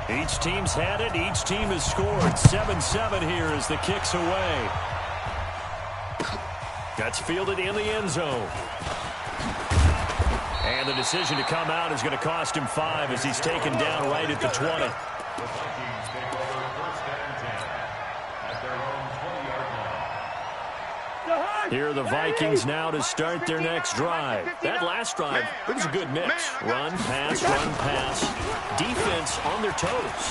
Each team's had it. Each team has scored. 7-7 here as the kick's away. That's fielded in the end zone. And the decision to come out is going to cost him 5 as he's taken down right at the 20. Here are the Vikings now to start their next drive. That last drive, it was a good mix. Run, pass, defense on their toes.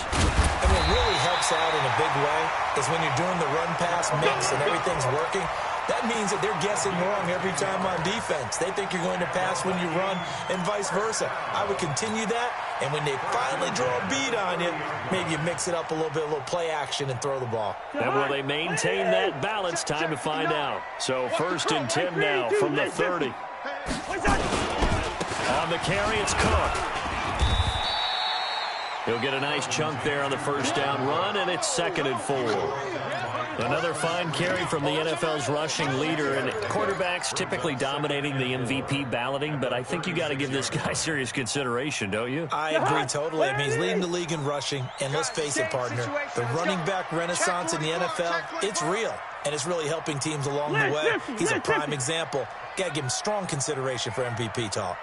And what really helps out in a big way is when you're doing the run-pass mix and everything's working, that means that they're guessing wrong every time on defense. They think you're going to pass when you run and vice versa. I would continue that, and when they finally draw a beat on you, maybe you mix it up a little bit, a little play action, and throw the ball. And will they maintain that balance? Time to find out. So 1st and 10 now from the 30. On the carry, it's Cook. He'll get a nice chunk there on the first down run, and it's 2nd and 4. Another fine carry from the NFL's rushing leader, and quarterbacks typically dominating the MVP balloting, but I think you got to give this guy serious consideration, don't you? I agree totally. I mean, he's leading the league in rushing, and let's face it, partner, the running back renaissance in the NFL, it's real, and it's really helping teams along the way. He's a prime example. Got to give him strong consideration for MVP talk.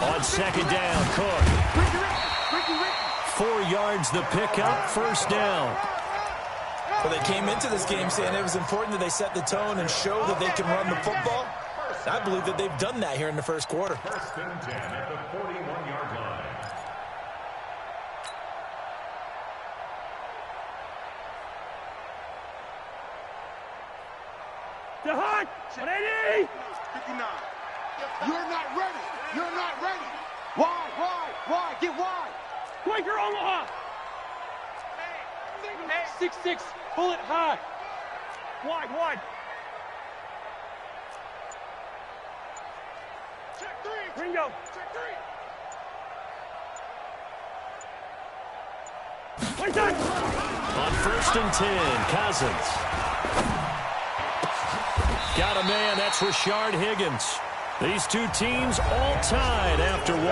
On 2nd down, Cook. 4 yards the pickup, 1st down. Well, they came into this game saying it was important that they set the tone and show that they can run the football. I believe that they've done that here in the first quarter. 1st and 10 at the 41-yard line. The hut! 180! 59. You're not ready. You're not ready. Wide. Get wide. Quaker Omaha! 6-6, pull it high. Wide. Check 3. Ringo. Check 3. Wait time! On 1st and 10, Cousins. Got a man, that's Rashard Higgins. These two teams all tied after 1.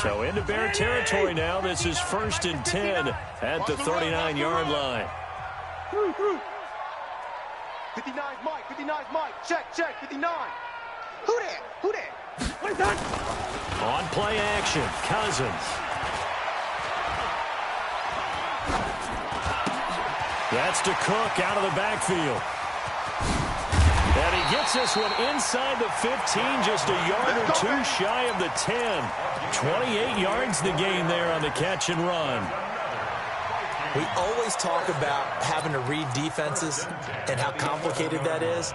So into Bear territory now. This is 1st and 10 at the 39-yard line. 59's Mike. Check. 59. Who that? On play action, Cousins. That's to Cook out of the backfield. And he gets this one inside the 15, just a yard or 2 shy of the 10. 28 yards the gain there on the catch and run. We always talk about having to read defenses and how complicated that is.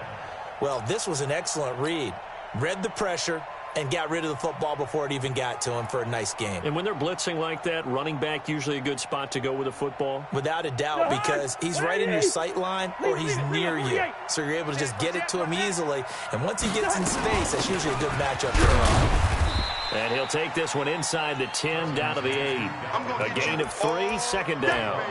Well, this was an excellent read. Read the pressure and got rid of the football before it even got to him for a nice game. And when they're blitzing like that, running back usually a good spot to go with a football? Without a doubt, because he's right in your sight line or he's near you. So you're able to just get it to him easily. And once he gets in space, that's usually a good matchup for him. And he'll take this one inside the 10 down to the 8. A gain of 3, 2nd down.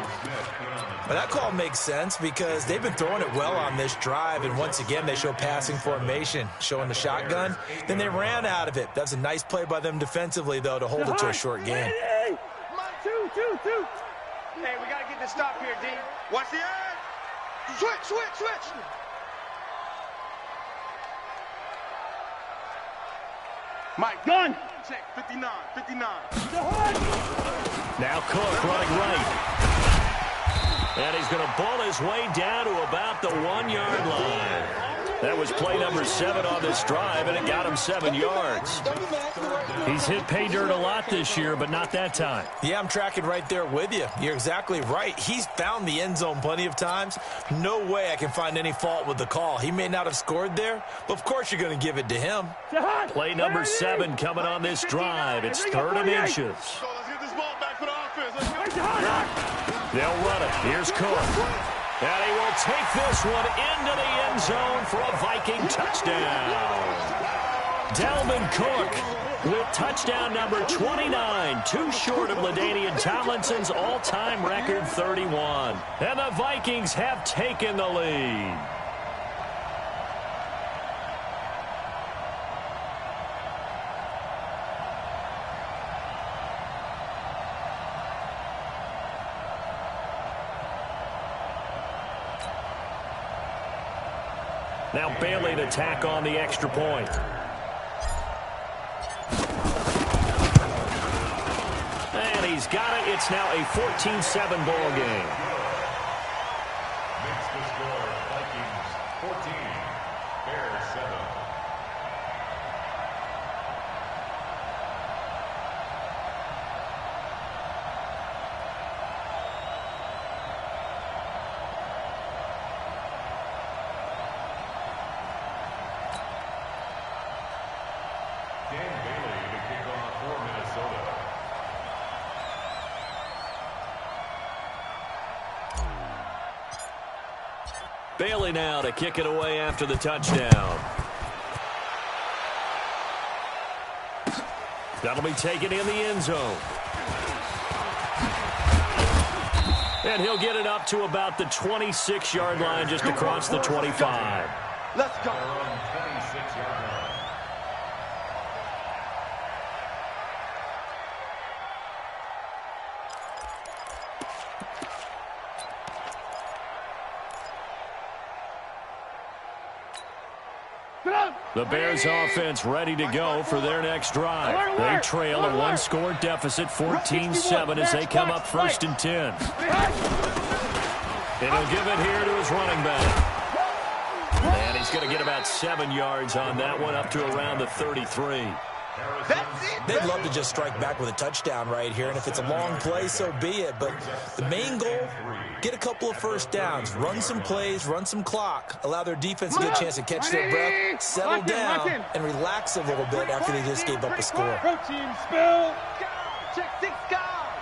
Well, that call makes sense because they've been throwing it well on this drive, and once again they show passing formation, showing the shotgun. Then they ran out of it. That's a nice play by them defensively, though, to hold it to a short game. Two. Hey, we got to get this stop here, D. Watch the edge. Switch. Mike, Gun. check. 59. Now Cook running right. And he's going to bull his way down to about the 1-yard line. That was play number 7 on this drive, and it got him 7 yards. He's hit pay dirt a lot this year, but not that time. Yeah, I'm tracking right there with you. You're exactly right. He's found the end zone plenty of times. No way I can find any fault with the call. He may not have scored there, but of course you're going to give it to him. Play number 7 coming on this drive. It's 3rd and inches. So let's get this ball back for the offense. Let's go. They'll run it. Here's Cook. And he will take this one into the end zone for a Viking touchdown. Dalvin Cook with touchdown number 29, too short of LaDainian Tomlinson's all-time record 31. And the Vikings have taken the lead. Now Bailey to tack on the extra point. And he's got it. It's now a 14-7 ball game. Makes the score Vikings 14, Bears 7. Dan Bailey to kick off for Minnesota. Bailey now to kick it away after the touchdown. That'll be taken in the end zone. And he'll get it up to about the 26-yard line, just across the 25. Let's go. 26-yard line. The Bears offense ready to go for their next drive. They trail a one-score deficit, 14-7, as they come up 1st and 10. And he'll give it here to his running back. And he's going to get about 7 yards on that one, up to around the 33. They'd love to just strike back with a touchdown right here, and if it's a long play, so be it. But the main goal, get a couple of first downs, run some plays, run some clock, allow their defense to get a chance to catch their breath, settle down, and relax a little bit after they just gave up a score. Protein spill. Check 6 guys.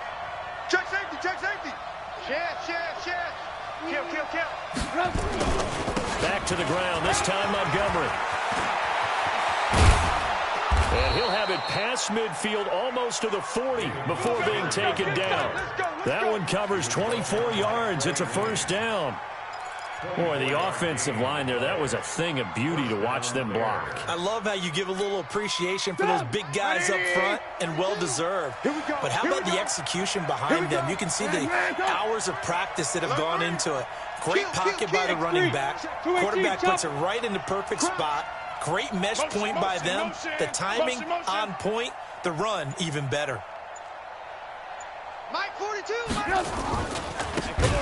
Check safety, check safety. Share. Kill. Back to the ground, this time Montgomery. And he'll have it past midfield, almost to the 40, before being taken down. That one covers 24 yards. It's a first down. Boy, the offensive line there, that was a thing of beauty to watch them block. I love how you give a little appreciation for those big guys up front, and well-deserved. But how about the execution behind them? You can see the hours of practice that have gone into it. Great pocket by the running back. Quarterback puts it right in the perfect spot. Great mesh point by them. The timing on point. The run even better. Mike 42.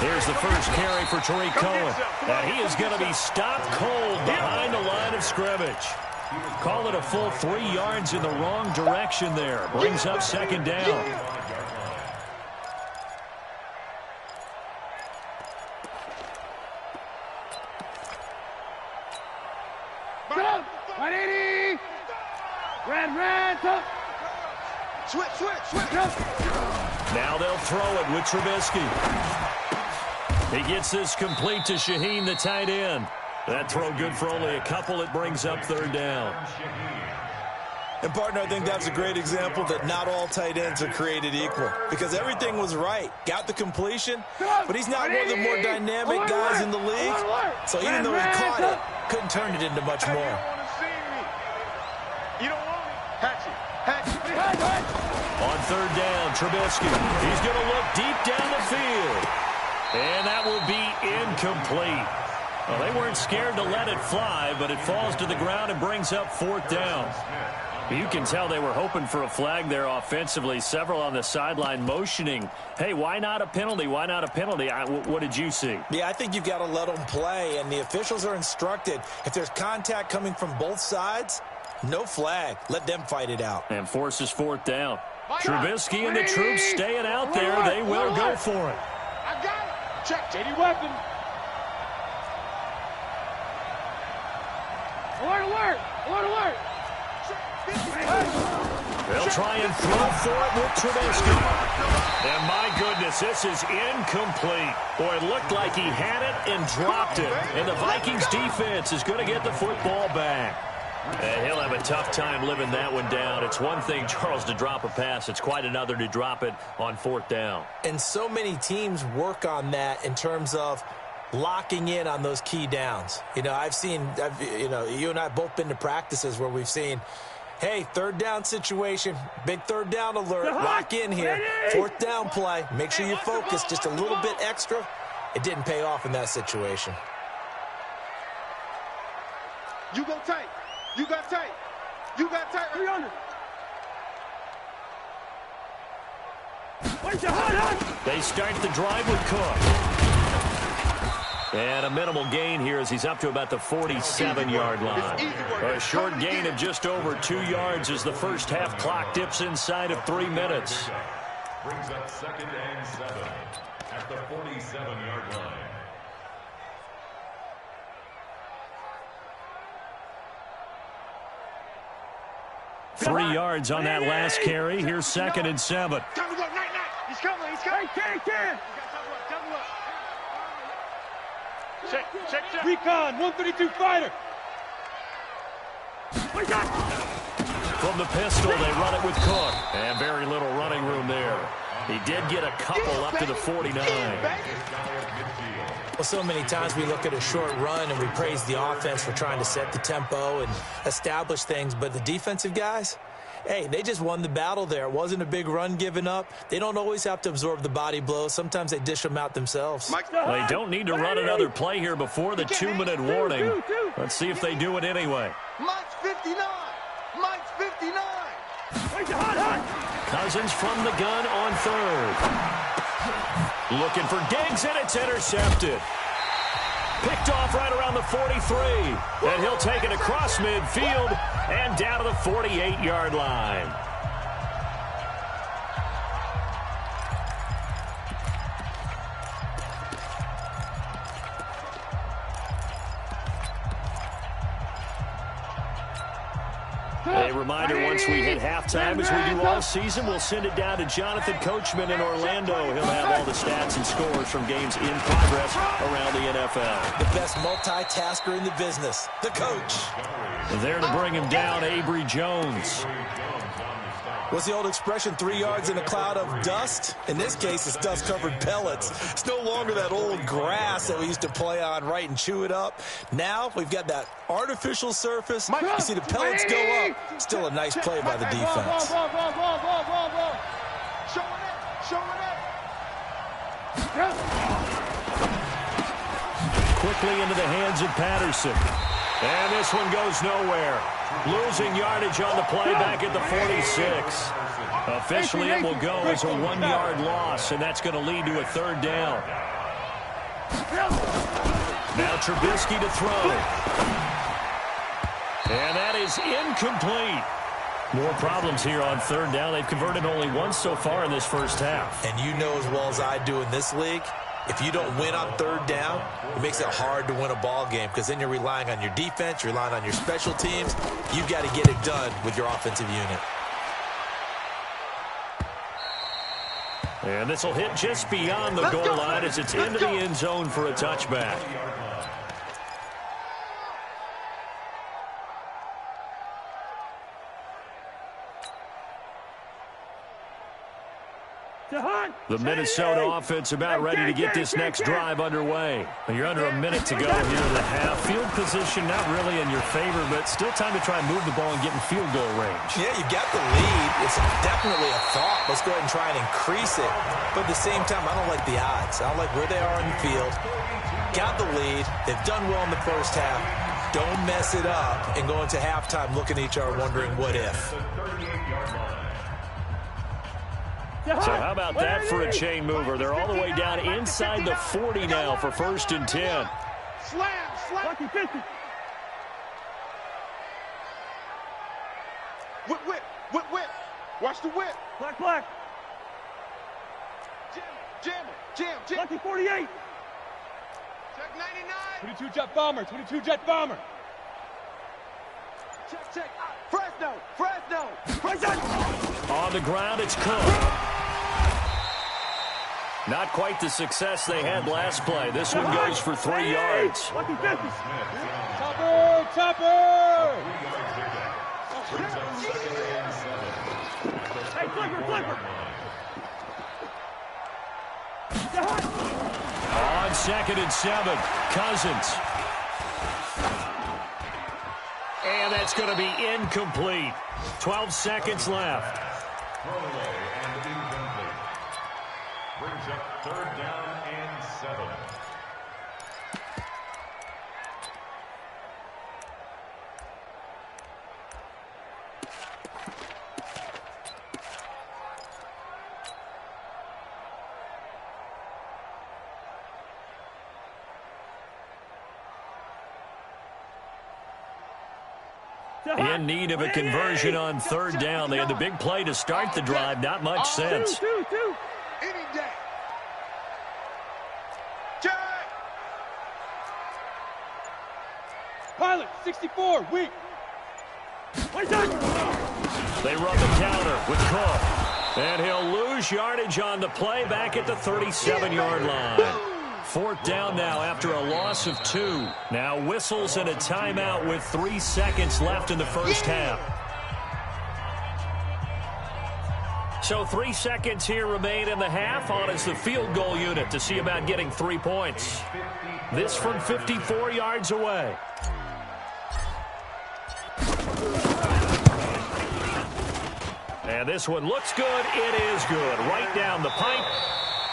Here's the first carry for Tariq Cohen. And he is going to be stopped cold behind the line of scrimmage. Call it a full 3 yards in the wrong direction there. Brings up 2nd down. Red, up. Switch. Now they'll throw it with Trubisky. He gets this complete to Shaheen, the tight end. That throw good for only a couple. It brings up 3rd down. And, partner, I think that's a great example that not all tight ends are created equal, because everything was right. Got the completion, but he's not one of the more dynamic guys in the league. So even though he caught it, couldn't turn it into much more. You don't want me. Hatchet. On 3rd down, Trubisky. He's going to look deep down the field. And that will be incomplete. Well, they weren't scared to let it fly, but it falls to the ground and brings up 4th down. You can tell they were hoping for a flag there offensively. Several on the sideline motioning, hey, why not a penalty? Why not a penalty? What did you see? Yeah, I think you've got to let them play, and the officials are instructed. If there's contact coming from both sides, no flag. Let them fight it out. And forces 4th down. Trubisky and the troops staying out there. They will go for it. I got it. Check. JD weapon. Alert. They'll try and throw for it with Trubisky. And my goodness, this is incomplete. Boy, it looked like he had it and dropped it. And the Vikings defense is going to get the football back. And he'll have a tough time living that one down. It's one thing, Charles, to drop a pass. It's quite another to drop it on 4th down. And so many teams work on that in terms of locking in on those key downs. You know, you and I have both been to practices where we've seen, hey, 3rd down situation, big 3rd down alert, lock in here, 4th down play, make sure you focus just a little bit extra. It didn't pay off in that situation. You go tight. You got tight. You got tight. 300. Wait, hot. They start the drive with Cook. And a minimal gain here as he's up to about the 47-yard line. A short gain of just over 2 yards as the first half clock dips inside of 3 minutes. Brings up 2nd and 7 at the 47-yard line. 3 yards on that last carry. Here's 2nd and 7. Time to go. Night. He's coming. Hey, can. Check. Recon, 132 fighter. From the pistol, they run it with Cook. And very little running room there. He did get a couple up to the 49. Well, so many times we look at a short run and we praise the offense for trying to set the tempo and establish things, but the defensive guys, hey, they just won the battle there. It wasn't a big run given up. They don't always have to absorb the body blows. Sometimes they dish them out themselves. They don't need to run another play here before the 2-minute warning. Let's see if they do it anyway. Mike's 59. Wait, hot. Cousins from the gun on 3rd. Looking for Diggs, and it's intercepted. Picked off right around the 43. And he'll take it across midfield and down to the 48-yard line. A reminder, once we hit halftime, as we do all season, we'll send it down to Jonathan Coachman in Orlando. He'll have all the stats and scores from games in progress around the NFL. The best multitasker in the business, the coach. There to bring him down, Avery Jones. What's the old expression, 3 yards in a cloud of dust? In this case, it's dust-covered pellets. It's no longer that old grass that we used to play on, right, and chew it up. Now we've got that artificial surface. You see the pellets go up. Still a nice play by the defense. Showing it. Quickly into the hands of Patterson. And this one goes nowhere. Losing yardage on the play back at the 46. Officially, it will go as a 1-yard loss, and that's going to lead to a 3rd down. Now Trubisky to throw. And that is incomplete. More problems here on 3rd down. They've converted only once so far in this first half. And you know as well as I do in this league, if you don't win on 3rd down, it makes it hard to win a ball game because then you're relying on your defense, you're relying on your special teams. You've got to get it done with your offensive unit. And this will hit just beyond the goal line as it's into the end zone for a touchback. The Minnesota offense about ready to get this next drive underway. You're under a minute to go here in the half. Field position not really in your favor, but still time to try and move the ball and get in field goal range. Yeah, you got the lead. It's definitely a thought. Let's go ahead and try and increase it. But at the same time, I don't like the odds. I don't like where they are on the field. Got the lead. They've done well in the first half. Don't mess it up and go into halftime looking at each other wondering what if. So how about that for a chain mover? They're all the way down inside the 40 now for 1st and 10. Slam. Whip. Watch the whip. Black. Jam. Lucky 48. Check 99. 22 jet bomber. Check, check. Fresno, Fresno, Fresno. On the ground, it's Cook. Not quite the success they had last play. This one goes for 3 yards. Lucky business. Chopper, chopper. Brings up 2nd and 7. Hey, flipper, flipper. On 2nd and 7, Cousins. And that's going to be incomplete. 12 seconds left. Throwaway and incomplete. Brings up 3rd down and 7. In need of a conversion on 3rd down. They had the big play to start the drive. Not much sense. Two. Any day. Check. Pilot, 64, weak. They run the counter with Cook. And he'll lose yardage on the play back at the 37-yard line. 4th down now after a loss of 2. Now whistles and a timeout with 3 seconds left in the first half. So 3 seconds here remain in the half. On is the field goal unit to see about getting 3 points. This from 54 yards away. And this one looks good. It is good. Right down the pipe.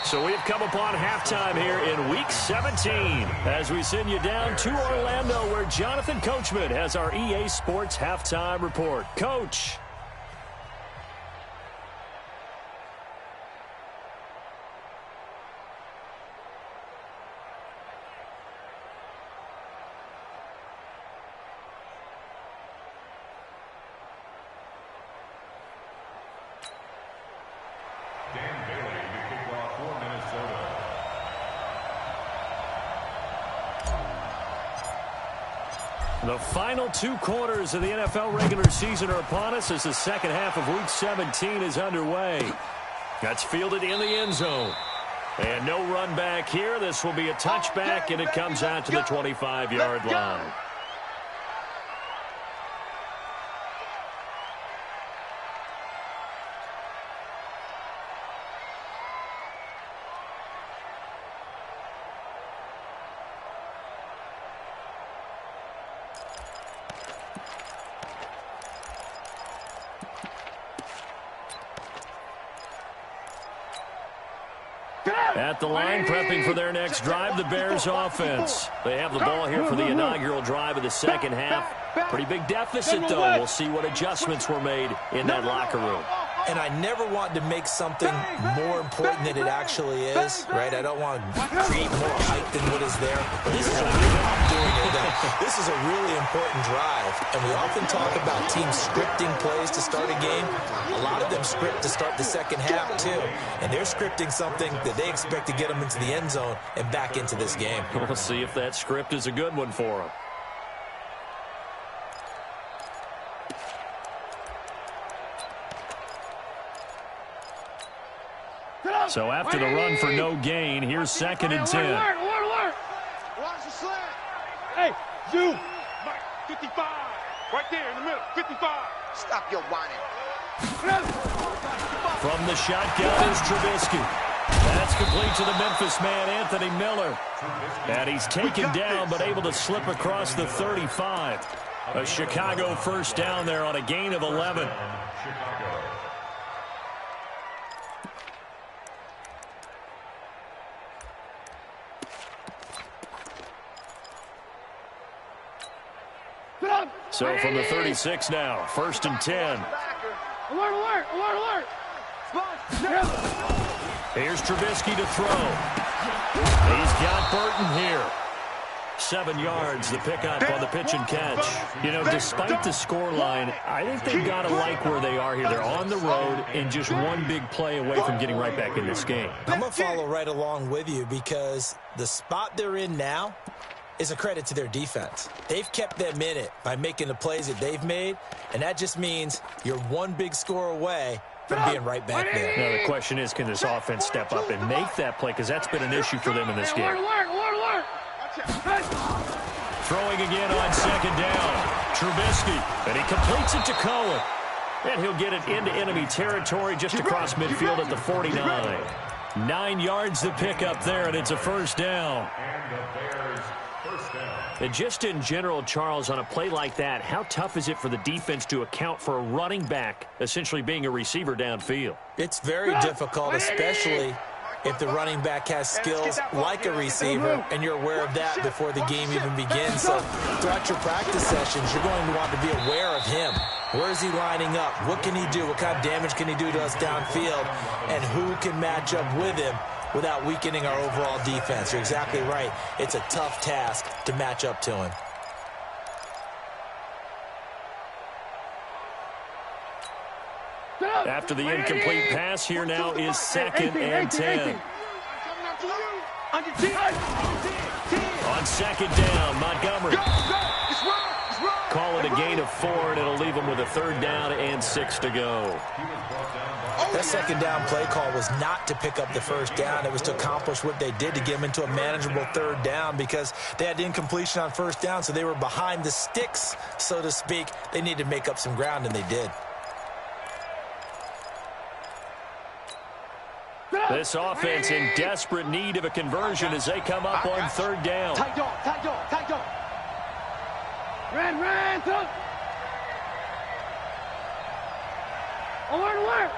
So we've come upon halftime here in Week 17 as we send you down to Orlando where Jonathan Coachman has our EA Sports Halftime Report. Coach. The final 2 quarters of the NFL regular season are upon us as the second half of Week 17 is underway. That's fielded in the end zone. And no run back here. This will be a touchback, and it comes out to the 25-yard line. At the line, prepping for their next drive, the Bears offense. They have the ball here for the inaugural drive of the second half. Pretty big deficit, though. We'll see what adjustments were made in that locker room. And I never want to make something more important than it actually is, right? I don't want to create more hype than what is there. This is a This is a really important drive, and we often talk about teams scripting plays to start a game. A lot of them script to start the second half, too, and they're scripting something that they expect to get them into the end zone and back into this game. We'll see if that script is a good one for them. So after the run for no gain, here's 2nd and 10. Alert. Watch the slant. Hey, you. 55. Right there in the middle. 55. Stop your whining. From the shotgun is Trubisky. That's complete to the Memphis man, Anthony Miller. And he's taken down, but able to slip across the 35. A Chicago first down there on a gain of 11. So from the 36 now, 1st and 10. Alert. Here's Trubisky to throw. He's got Burton here. 7 yards, the pickup on the pitch and catch. You know, despite the scoreline, I think they've got to like where they are here. They're on the road and just one big play away from getting right back in this game. I'm going to follow right along with you because the spot they're in now, is a credit to their defense. They've kept them in it by making the plays that they've made, and that just means you're one big score away from being right back there. Now, the question is, can this offense step up and make that play? Because that's been an issue for them in this game. Throwing again on second down. Trubisky, and he completes it to Cohen. And he'll get it into enemy territory just across midfield at the 49. 9 yards to pick up there, and it's a first down. And the Bears first down. And just in general, Charles, on a play like that, how tough is it for the defense to account for a running back essentially being a receiver downfield? It's very difficult, especially if the running back has skills like a receiver, and you're aware of that before the game even begins. So throughout your practice sessions, you're going to want to be aware of him. Where is he lining up? What can he do? What kind of damage can he do to us downfield? And who can match up with him without weakening our overall defense? You're exactly right. It's a tough task to match up to him. After the incomplete pass, here now is 2nd and 10. On second down, Montgomery. Call it a gain of 4, and it'll leave them with a 3rd down and 6 to go. That second down play call was not to pick up the first down. It was to accomplish what they did to get them into a manageable 3rd down because they had incompletion on first down, so they were behind the sticks, so to speak. They needed to make up some ground, and they did. This offense in desperate need of a conversion as they come up on 3rd down. Tight dog, tight dog, tight dog. Ran, throw. Alert.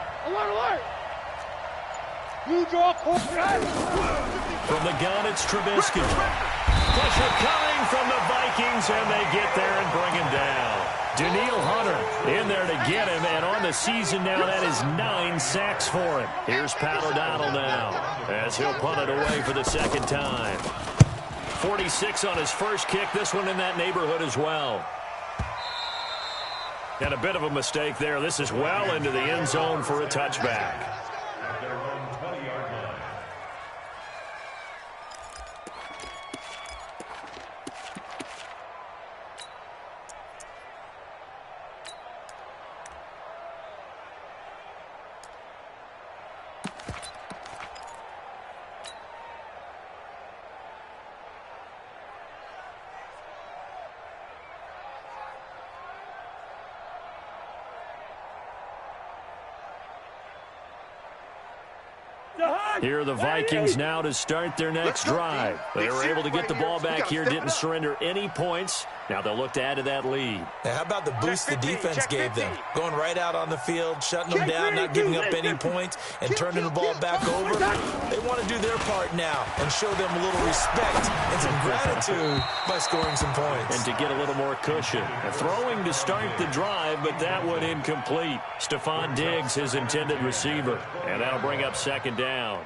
You draw point. From the gun, it's Trubisky. Pressure coming from the Vikings, and they get there and bring him down. Daniil Hunter in there to get him, and on the season now, that is 9 sacks for him. Here's Pat O'Donnell now as he'll punt it away for the 2nd time. 46 on his first kick, this one in that neighborhood as well. And a bit of a mistake there. This is well into the end zone for a touchback. At their own 20-yard line. Here are the Vikings now to start their next drive. They were able to get the ball back here, didn't surrender any points. Now they'll look to add to that lead. Now, how about the boost the defense gave them? Going right out on the field, shutting them down, not giving up any points, and turning the ball back over. They want to do their part now and show them a little respect and some gratitude by scoring some points. And to get a little more cushion. Throwing to start the drive, but that one incomplete. Stephon Diggs, his intended receiver. And that'll bring up 2nd down.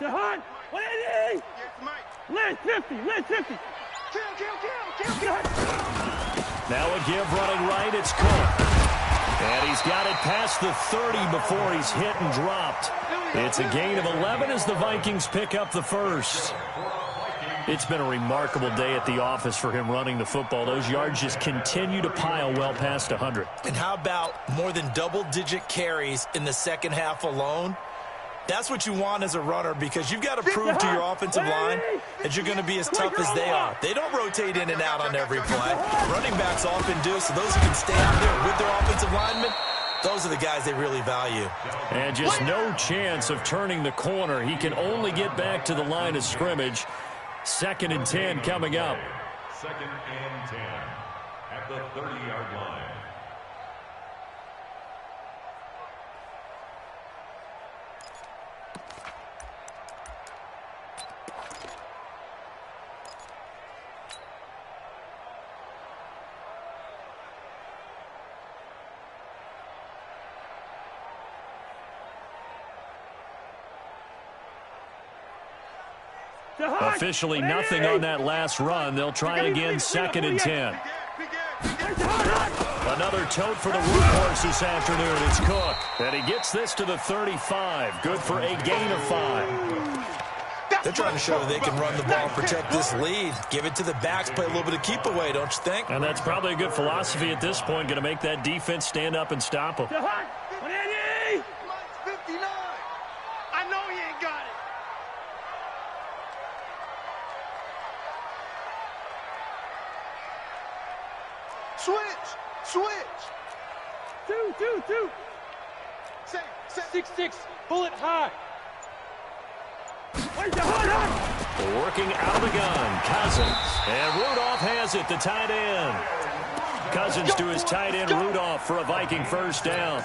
Jahan, 180. Lynch 50. Kill. Now a give running right, it's Cook. And he's got it past the 30 before he's hit and dropped. It's a gain of 11 as the Vikings pick up the first. It's been a remarkable day at the office for him running the football. Those yards just continue to pile well past 100. And how about more than double-digit carries in the second half alone? That's what you want as a runner because you've got to prove to your offensive line that you're going to be as tough as they are. They don't rotate in and out on every play. Running backs often do, so those who can stay out there with their offensive linemen, those are the guys they really value. And just no chance of turning the corner. He can only get back to the line of scrimmage. 2nd and 10 coming up. 2nd and 10 at the 30-yard line. Officially nothing on that last run. They'll try again, 2nd and 10. Another tote for the workhorse this afternoon. It's Cook. And he gets this to the 35. Good for a gain of 5. They're trying to show they can run the ball and protect this lead. Give it to the backs, play a little bit of keep away, don't you think? And that's probably a good philosophy at this point. Going to make that defense stand up and stop them. 59. I know he ain't got it. Switch. 2. 6. Bullet high. Working out of the gun, Cousins. And Rudolph has it, the tight end. Cousins to his tight end, Rudolph, for a Viking first down.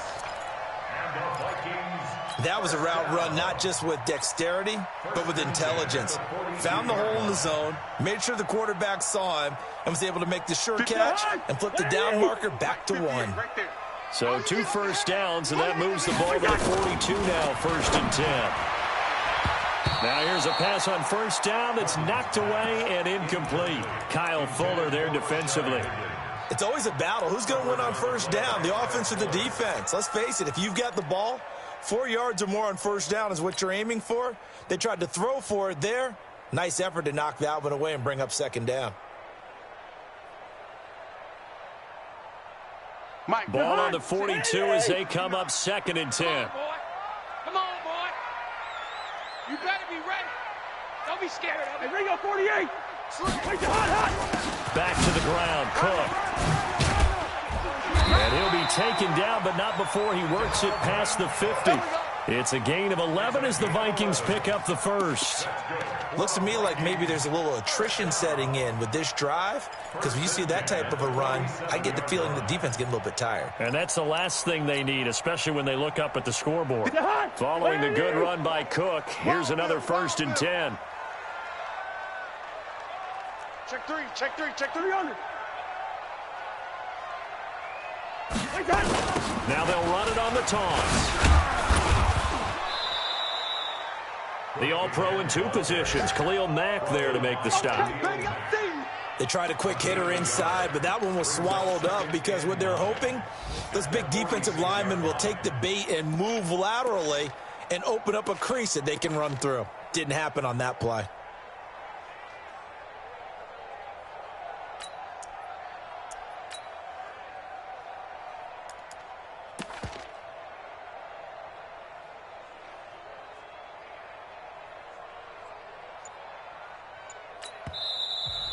That was a route run not just with dexterity, but with intelligence. Found the hole in the zone, made sure the quarterback saw him, and was able to make the sure catch and flip the down marker back to 1. So 2 first downs, and that moves the ball to the 42 now, 1st and 10. Now here's a pass on first down that's knocked away and incomplete. Kyle Fuller there defensively. It's always a battle. Who's going to win on first down, the offense or the defense? Let's face it, if you've got the ball, 4 yards or more on first down is what you're aiming for. They tried to throw for it there. Nice effort to knock that one away and bring up 2nd down. Ball on the 42 as they come up 2nd and 10. Come on, boy. You better be ready. Don't be scared of it. Ringo 48. Back to the ground, Cook. And he'll be taken down, but not before he works it past the 50. It's a gain of 11 as the Vikings pick up the first. Looks to me like maybe there's a little attrition setting in with this drive, because when you see that type of a run, I get the feeling the defense getting a little bit tired. And that's the last thing they need, especially when they look up at the scoreboard. Following the good run by Cook, here's another 1st and 10. Check three under. Now they'll run it on the toss. The All-Pro in 2 positions. Khalil Mack there to make the stop. They tried a quick hitter inside, but that one was swallowed up because what they're hoping, those big defensive linemen will take the bait and move laterally and open up a crease that they can run through. Didn't happen on that play.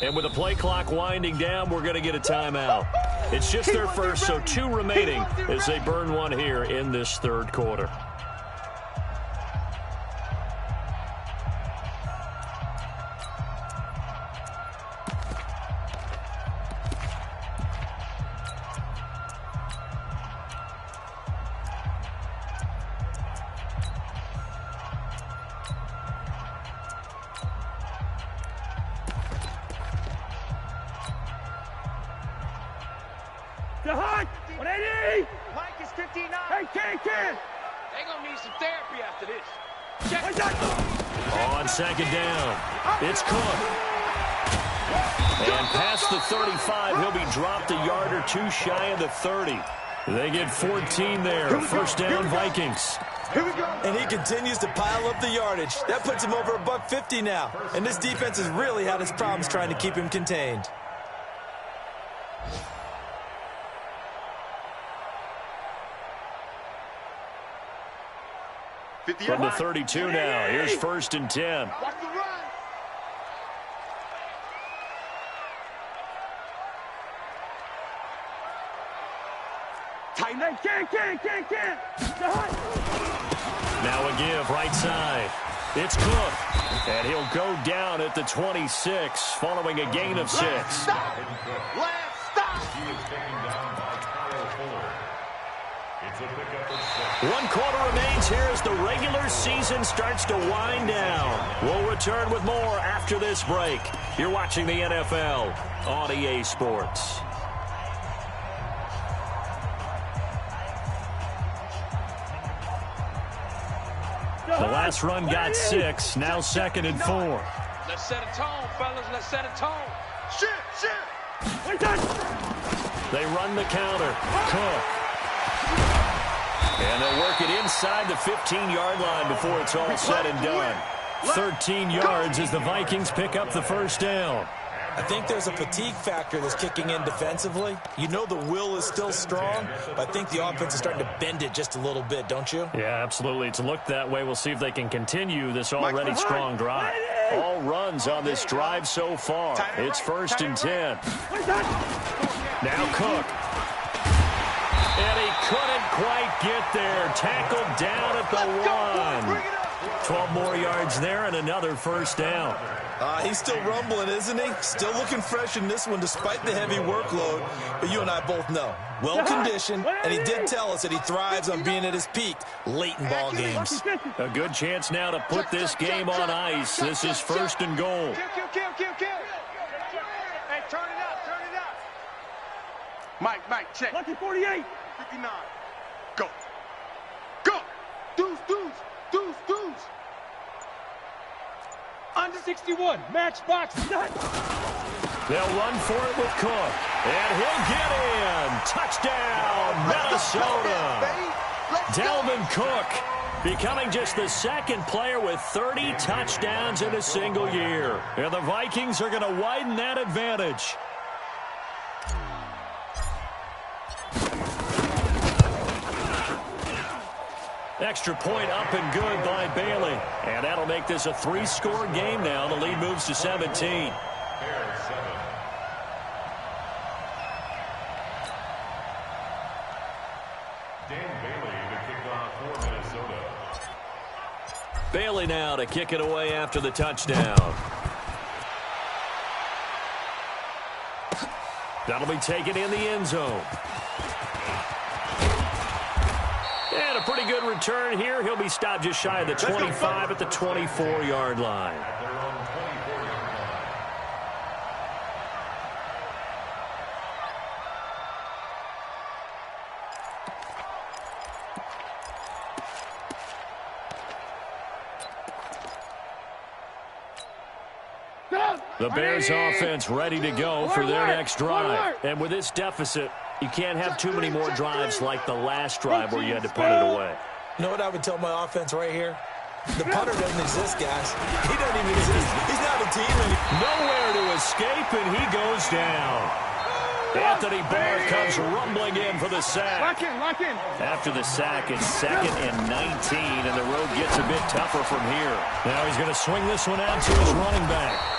And with the play clock winding down, we're going to get a timeout. It's just their first, so 2 remaining as they burn one here in this 3rd quarter. The Hunt! 180! Mike is 59. Hey, Ken! They gonna need some therapy after this. On 2nd down, it's Cook. And past the 35, he'll be dropped a yard or 2 shy of the 30. They get 14 there. 1st down, Vikings. Here we go. And he continues to pile up the yardage. That puts him over $150 now. And this defense has really had its problems trying to keep him contained. From the 32 now, here's 1st and 10. Watch the run. Tighten that. Ken. The Hunt! Now a give, right side. It's Cook. And he'll go down at the 26, following a gain of 6. Last stop. He is taken down by Kyle Fuller. It's a pickup of 6. 1 quarter remains here as the regular season starts to wind down. We'll return with more after this break. You're watching the NFL on EA Sports. The last run got 6. Now 2nd and 4. Let's set a tone, fellas. Let's set a tone. Shit. They run the counter. Cook. And they'll work it inside the 15-yard line before it's all said and done. 13 yards as the Vikings pick up the first down. I think there's a fatigue factor that's kicking in defensively. You know the will is still strong, but I think the offense is starting to bend it just a little bit, don't you? Yeah, absolutely. It's looked that way. We'll see if they can continue this already strong drive. All runs on this drive so far. It's 1st and 10. Now Cook. And he couldn't quite get there. Tackled down at the 1. 12 more yards there and another first down. He's still rumbling, isn't he? Still looking fresh in this one despite the heavy workload. But you and I both know, well-conditioned, and he did tell us that he thrives on being at his peak late in ball games. A good chance now to put this game on ice. This is 1st and goal. Kill. Hey, turn it up. Mike, check. Lucky 48. 59. Go. Deuce. Under 61. Matchbox. They'll run for it with Cook. And he'll get in. Touchdown, Minnesota. Dalvin Cook becoming just the 2nd player with 30 touchdowns in a single year. And the Vikings are going to widen that advantage. Extra point up and good by Bailey. And that'll make this a 3-score game now. The lead moves to 17. Dan Bailey, the kickoff for Minnesota. Bailey now to kick it away after the touchdown. That'll be taken in the end zone. And a pretty good return here. He'll be stopped just shy of the 25 at the 24-yard line. The Bears offense ready to go for their next drive. And with this deficit, you can't have too many more drives like the last drive where you had to punt it away. You know what I would tell my offense right here? The punter doesn't exist, guys. He doesn't even exist. He's not a team anymore. Nowhere to escape, and he goes down. Anthony Barr comes rumbling in for the sack. Lock in. After the sack, it's 2nd and 19, and the road gets a bit tougher from here. Now he's going to swing this one out to his running back.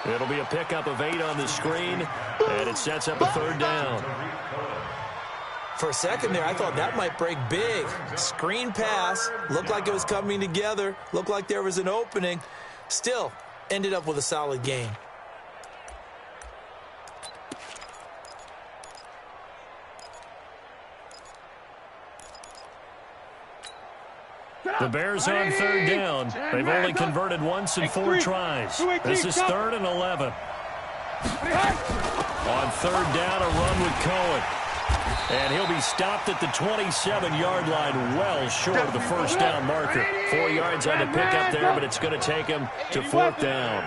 It'll be a pickup of 8 on the screen, and it sets up a 3rd down. For a second there, I thought that might break big. Screen pass. Looked like it was coming together. Looked like there was an opening. Still, ended up with a solid game. The Bears on 3rd down. They've only converted once in 4 tries. This is 3rd and 11. On 3rd down, a run with Cohen. And he'll be stopped at the 27-yard line, well short of the first down marker. 4 yards on the pickup there, but it's going to take him to 4th down.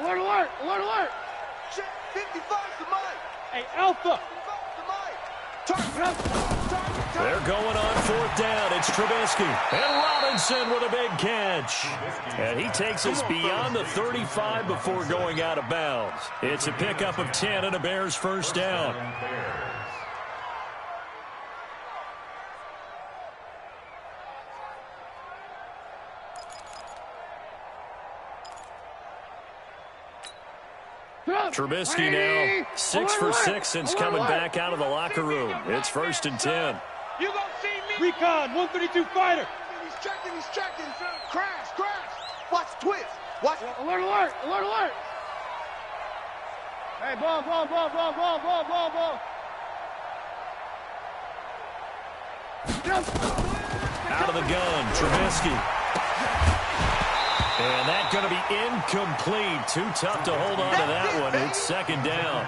Alert. 55 to Mike. Hey, Alpha. They're going on 4th down. It's Trubisky. And Robinson with a big catch. And he takes us beyond the 35 before going out of bounds. It's a pickup of 10 and a Bears first down. Trubisky now 6 for 6 since coming back out of the locker room. It's 1st and 10. You gonna see me? Recon, 132 fighter. He's checking. Crash. Watch twist. Watch. Alert. Hey, ball. Out of the gun, Trubisky. And that's going to be incomplete. Too tough to hold on to that one. It's second down.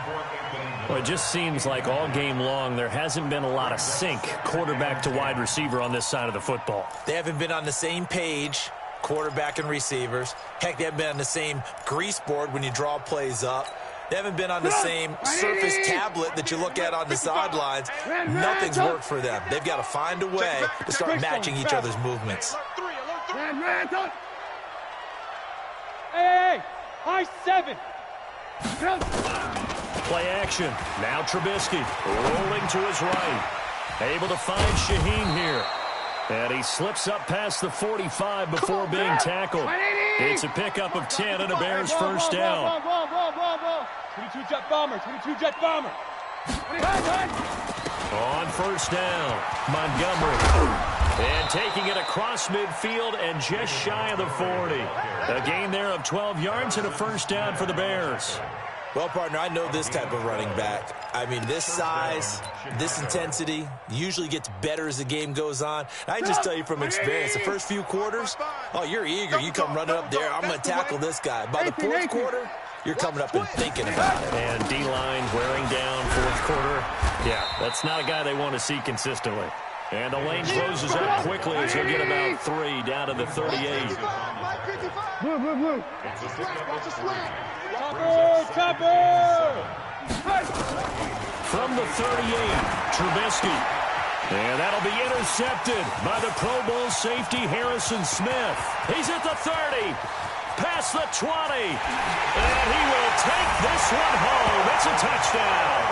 Well, it just seems like all game long there hasn't been a lot of sync quarterback to wide receiver on this side of the football. They haven't been on the same page, quarterback and receivers. Heck, they haven't been on the same grease board when you draw plays up. They haven't been on the same surface tablet that you look at on the sidelines. Nothing's worked for them. They've got to find a way to start matching each other's movements. Hey, high 7. Play action. Now Trubisky rolling to his right. Able to find Shaheen here. And he slips up past the 45 before being tackled. It's a pickup of 10 and a Bears first down. 22 jet bomber, 22 jet bomber. On first down, Montgomery. And taking it across midfield and just shy of the 40. A gain there of 12 yards and a first down for the Bears. Well, partner, I know this type of running back. I mean, this size, this intensity usually gets better as the game goes on. I just tell you from experience, the first few quarters, oh, you're eager. You come running up there. I'm going to tackle this guy. By the fourth quarter, you're coming up and thinking about it. And D-line wearing down fourth quarter. Yeah, that's not a guy they want to see consistently. And the lane closes up quickly as he'll get about 3 down to the 38. Blue. Chopper! From the 38, Trubisky. And that'll be intercepted by the Pro Bowl safety Harrison Smith. He's at the 30, past the 20, and he will take this one home. It's a touchdown.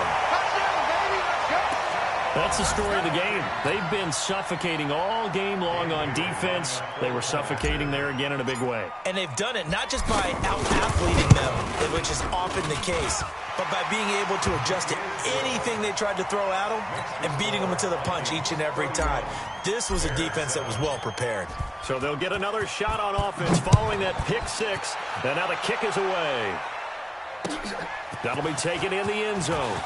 That's the story of the game. They've been suffocating all game long on defense. They were suffocating there again in a big way. And they've done it not just by out-athleting them, which is often the case, but by being able to adjust to anything they tried to throw at them and beating them to the punch each and every time. This was a defense that was well prepared. So they'll get another shot on offense following that pick six. And now the kick is away. That'll be taken in the end zone.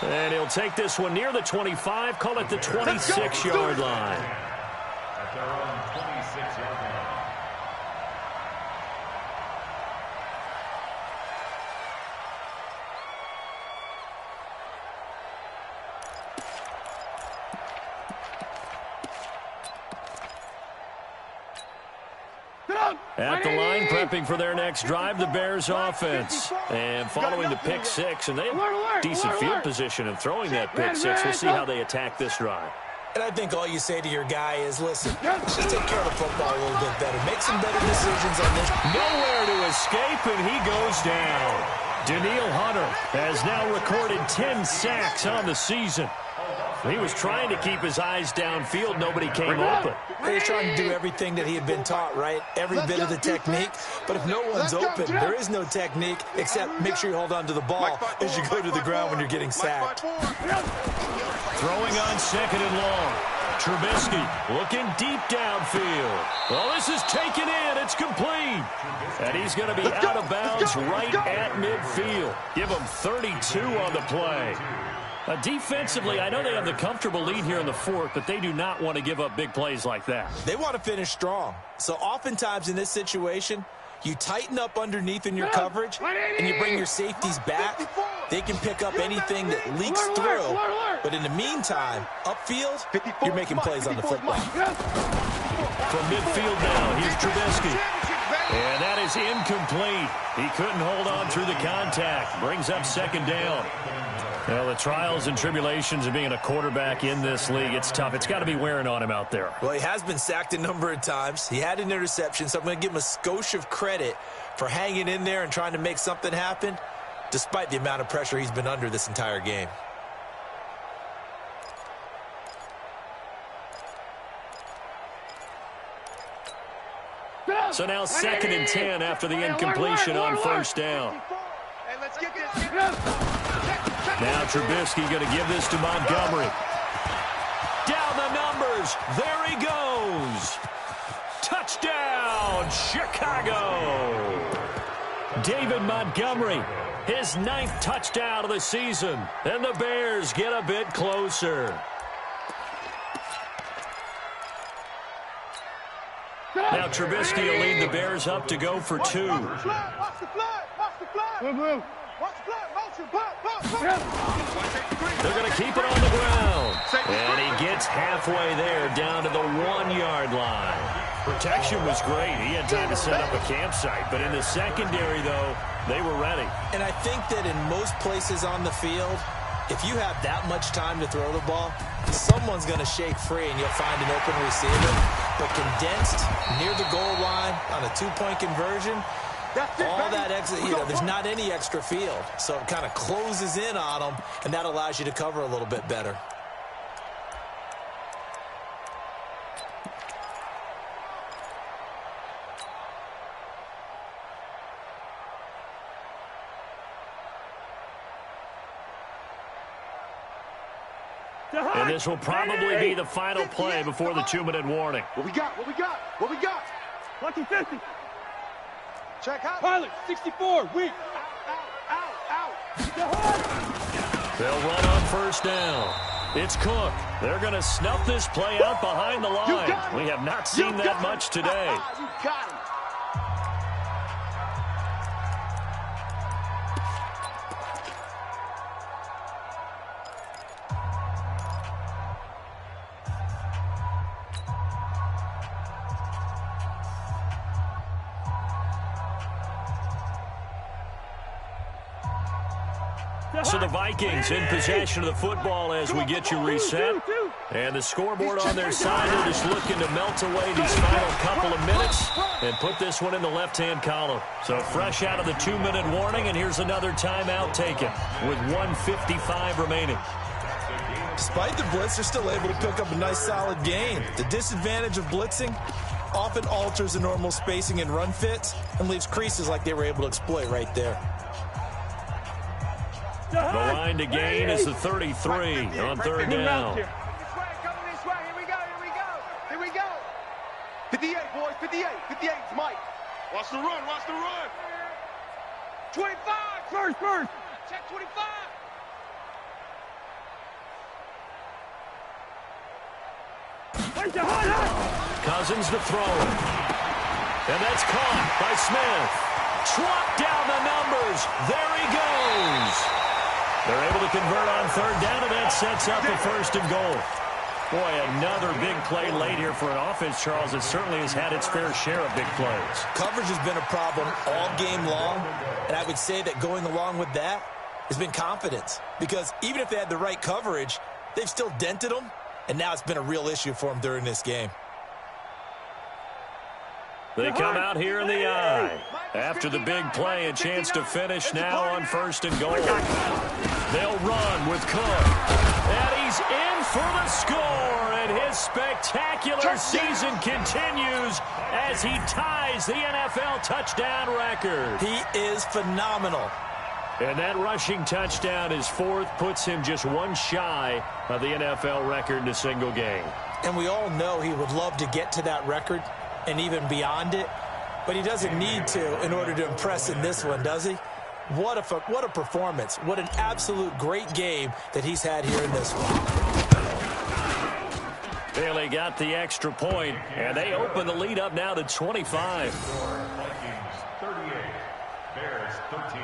And he'll take this one near the 25, call it the 26-yard line. At their own 26-yard line. At the line, prepping for their next drive, the Bears offense. And following the pick six, and they have decent field position in throwing that pick six. We'll see how they attack this drive. And I think all you say to your guy is, listen, just take care of the football a little bit better. Make some better decisions on this. Nowhere to escape, and he goes down. Daniil Hunter has now recorded 10 sacks on the season. He was trying to keep his eyes downfield. Nobody came open. He was trying to do everything that he had been taught, right? Every bit of the technique. But if no one's open, there is no technique except make sure you hold on to the ball as you go to the ground when you're getting sacked. Throwing on second and long. Trubisky looking deep downfield. Well, this is taken in. It's complete. And he's going to be out of bounds right at midfield. Give him 32 on the play. Defensively, I know they have the comfortable lead here in the fourth, but they do not want to give up big plays like that. They want to finish strong. So oftentimes in this situation, you tighten up underneath in your coverage, and you bring your safeties back. They can pick up anything that leaks through. But in the meantime, upfield, you're making plays on the football. From midfield now, here's Trubisky. And that is incomplete. He couldn't hold on through the contact. Brings up second down. Well, the trials and tribulations of being a quarterback in this league, it's tough. It's got to be wearing on him out there. Well, he has been sacked a number of times. He had an interception, so I'm going to give him a skosh of credit for hanging in there and trying to make something happen, despite the amount of pressure he's been under this entire game. So now second and 10 after the incompletion on first down. Hey, let's get this. Now Trubisky going to give this to Montgomery. Down the numbers. There he goes. Touchdown, Chicago. David Montgomery, his 9th touchdown of the season. And the Bears get a bit closer. Now Trubisky will lead the Bears up to go for 2. Watch the flood. Watch the flood. Watch the flood. Watch the flood. Motion. They're going to keep it on the ground. And he gets halfway there down to the 1-yard line. Protection was great. He had time to set up a campsite. But in the secondary, though, they were ready. And I think that in most places on the field, if you have that much time to throw the ball, someone's going to shake free and you'll find an open receiver. But condensed near the goal line on a 2-point conversion, all that extra, there's not any extra field. So it kind of closes in on them, and that allows you to cover a little bit better. And this will probably be the final play before the 2-minute warning. What we got? Lucky 50. Check out. Pilot, 64, weak. Out. They'll run on first down. It's Cook. They're going to snuff this play out behind the line. We have not seen that much today. You got it. So the Vikings in possession of the football as we get you reset. And the scoreboard on their side, they're just looking to melt away these final couple of minutes and put this one in the left-hand column. So fresh out of the 2-minute warning, and here's another timeout taken with 1:55 remaining. Despite the blitz, they're still able to pick up a nice, solid gain. The disadvantage of blitzing often alters the normal spacing and run fits and leaves creases like they were able to exploit right there. The line to gain is the 33 on third down. This way, coming this way. Here we go. 58, boys, 58. 58 is Mike. Watch the run. 25, first. Check 25. Cousins to throw. And that's caught by Smith. Swat down the numbers. There he goes. They're able to convert on third down, and that sets up the 1st and goal. Boy, another big play late here for an offense, Charles. It certainly has had its fair share of big plays. Coverage has been a problem all game long, and I would say that going along with that has been confidence. Because even if they had the right coverage, they've still dented them, and now it's been a real issue for them during this game. They come out here in the eye. After the big play, a chance to finish now on 1st and goal. They'll run with Cook. And he's in for the score. And his spectacular season continues as he ties the NFL touchdown record. He is phenomenal. And that rushing touchdown, his 4th, puts him just one shy of the NFL record in a single game. And we all know he would love to get to that record and even beyond it, but he doesn't need to in order to impress in this one, does he? What a performance. What an absolute great game that he's had here in this one. Bailey got the extra point, and they open the lead up now to 25. Vikings 38, Bears 13.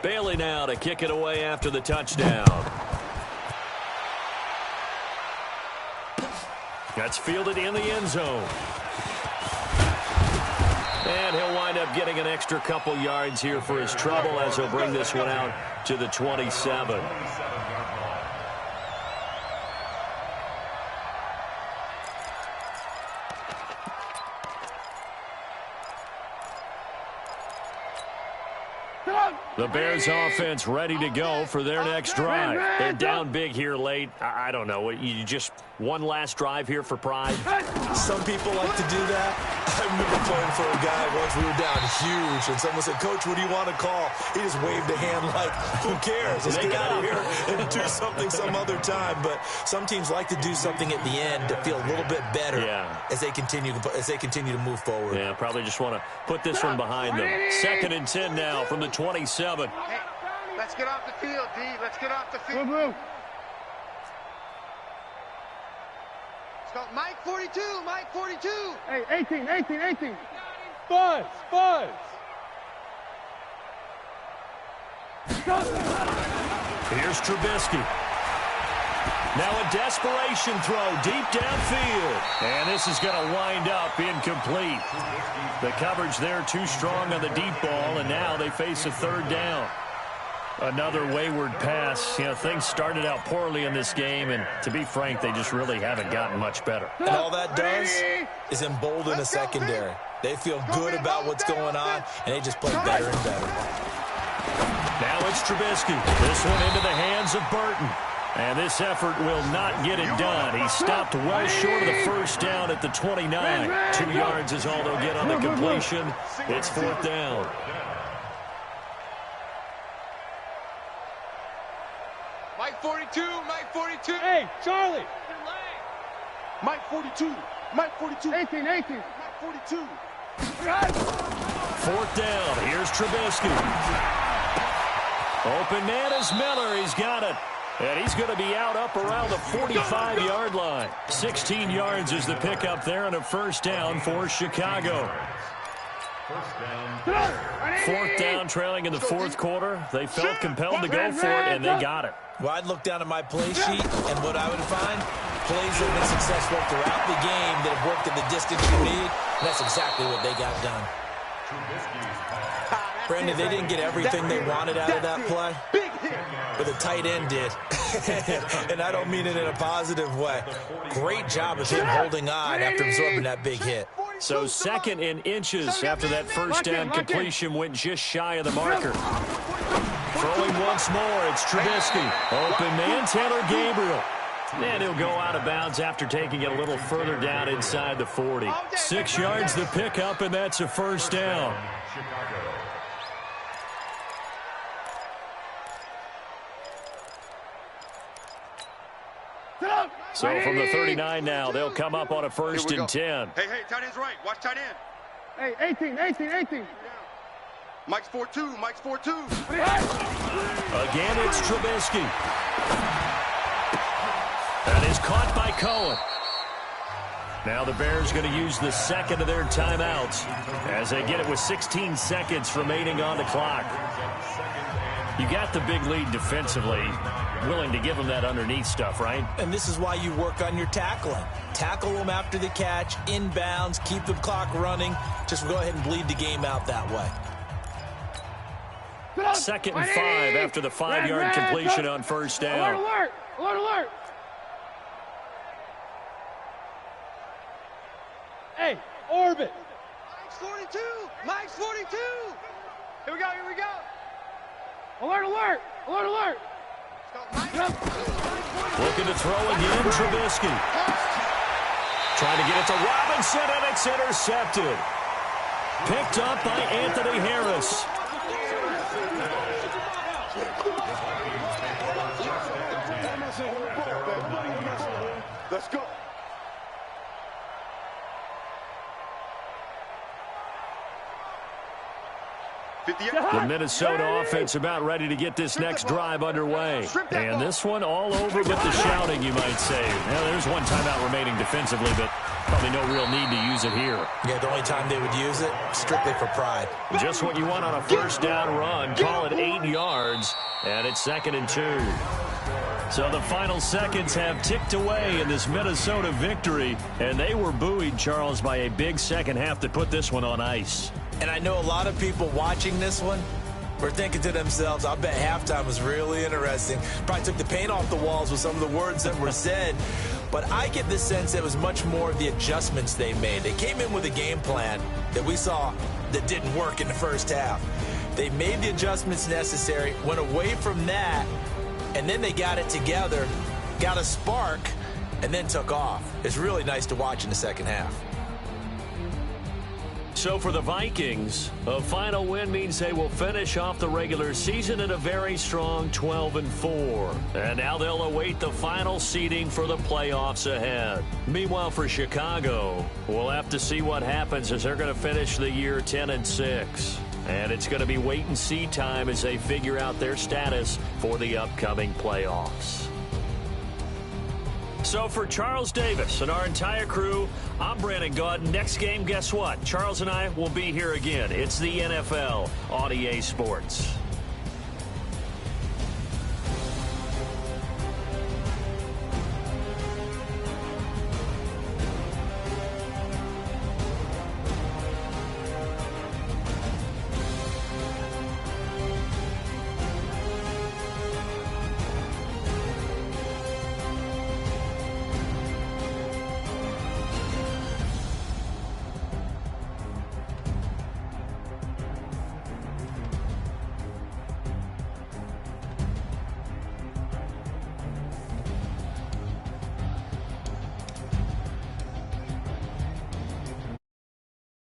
Bailey now to kick it away after the touchdown. That's fielded in the end zone. And he'll wind up getting an extra couple yards here for his trouble as he'll bring this one out to the 27. The Bears offense ready to go for their next drive. They're down big here late. I don't know. You just one last drive here for pride? Some people like to do that. I remember playing for a guy once. We were down huge, and someone said, "Coach, what do you want to call?" He just waved a hand like, "Who cares? Let's get out of here and do something some other time." But some teams like to do something at the end to feel a little bit better as they continue to move forward. Yeah, probably just want to put this one behind them. 2nd and 10 now from the 27. Hey, let's get off the field, D. Let's get off the field. Move. Let's go. Mike 42, Mike 42. Hey, 18. Buzz. Here's Trubisky. Now a desperation throw deep downfield. And this is going to wind up incomplete. The coverage there too strong on the deep ball, and now they face a 3rd down. Another wayward pass. You know, things started out poorly in this game, and to be frank, they just really haven't gotten much better. And all that does is embolden a secondary. They feel good about what's going on, and they just play better and better. Now it's Trubisky. This one into the hands of Burton. And this effort will not get it done. He stopped well short of the 1st down at the 29. 2 yards is all they'll get on the completion. It's 4th down. Mike 42, Mike 42. Hey, Charlie. Mike 42, Mike 42. 18. Mike 42. 4th down. Here's Trubisky. Open man is Miller. He's got it. And he's going to be out up around the 45-yard line. 16 yards is the pickup there on a 1st down for Chicago. 4th down, trailing in the 4th quarter. They felt compelled to go for it, and they got it. Well, I'd look down at my play sheet, and what I would find, plays that have been successful throughout the game that have worked at the distance you need, and that's exactly what they got done. Brandon, they didn't get everything they wanted out of that play, but the tight end did. And I don't mean it in a positive way. Great job of him holding on after absorbing that big hit. So 2nd and inches after that 1st down completion went just shy of the marker. Throwing once more, it's Trubisky. Open man, Taylor Gabriel. And he'll go out of bounds after taking it a little further down inside the 40. 6 yards the pickup, and that's a 1st down. So from the 39 now, they'll come up on a 1st and 10. Hey, tight end's right. Watch tight end. Hey, 18. Mike's 4-2, Mike's 4-2. Again, it's Trubisky. That is caught by Cohen. Now the Bears going to use the 2nd of their timeouts as they get it with 16 seconds remaining on the clock. You got the big lead defensively. Willing to give them that underneath stuff, right? And this is why you work on your tackling. Tackle them after the catch, inbounds, keep the clock running. Just go ahead and bleed the game out that way. 2nd and 5 after the 5-yard completion on 1st down. Alert. Hey, orbit. Mike's 42. Here we go. Alert. Looking to throw again, Trubisky. Trying to get it to Robinson, and it's intercepted. Picked up by Anthony Harris. Let's go. The Minnesota offense about ready to get this next drive underway. And this one all over with the shouting, you might say. Now, there's one timeout remaining defensively, but probably no real need to use it here. Yeah, the only time they would use it, strictly for pride. Just what you want on a 1st down run. Call it 8 yards, and it's 2nd and 2. So the final seconds have ticked away in this Minnesota victory, and they were buoyed, Charles, by a big second half that put this one on ice. And I know a lot of people watching this one were thinking to themselves, I bet halftime was really interesting. Probably took the paint off the walls with some of the words that were said. But I get the sense it was much more of the adjustments they made. They came in with a game plan that we saw that didn't work in the 1st half. They made the adjustments necessary, went away from that, and then they got it together, got a spark, and then took off. It's really nice to watch in the 2nd half. So for the Vikings, a final win means they will finish off the regular season at a very strong 12-4. And now they'll await the final seeding for the playoffs ahead. Meanwhile, for Chicago, we'll have to see what happens as they're going to finish the year 10-6. And it's going to be wait-and-see time as they figure out their status for the upcoming playoffs. So for Charles Davis and our entire crew, I'm Brandon Gaud. Next game, guess what? Charles and I will be here again. It's the NFL on EA Sports.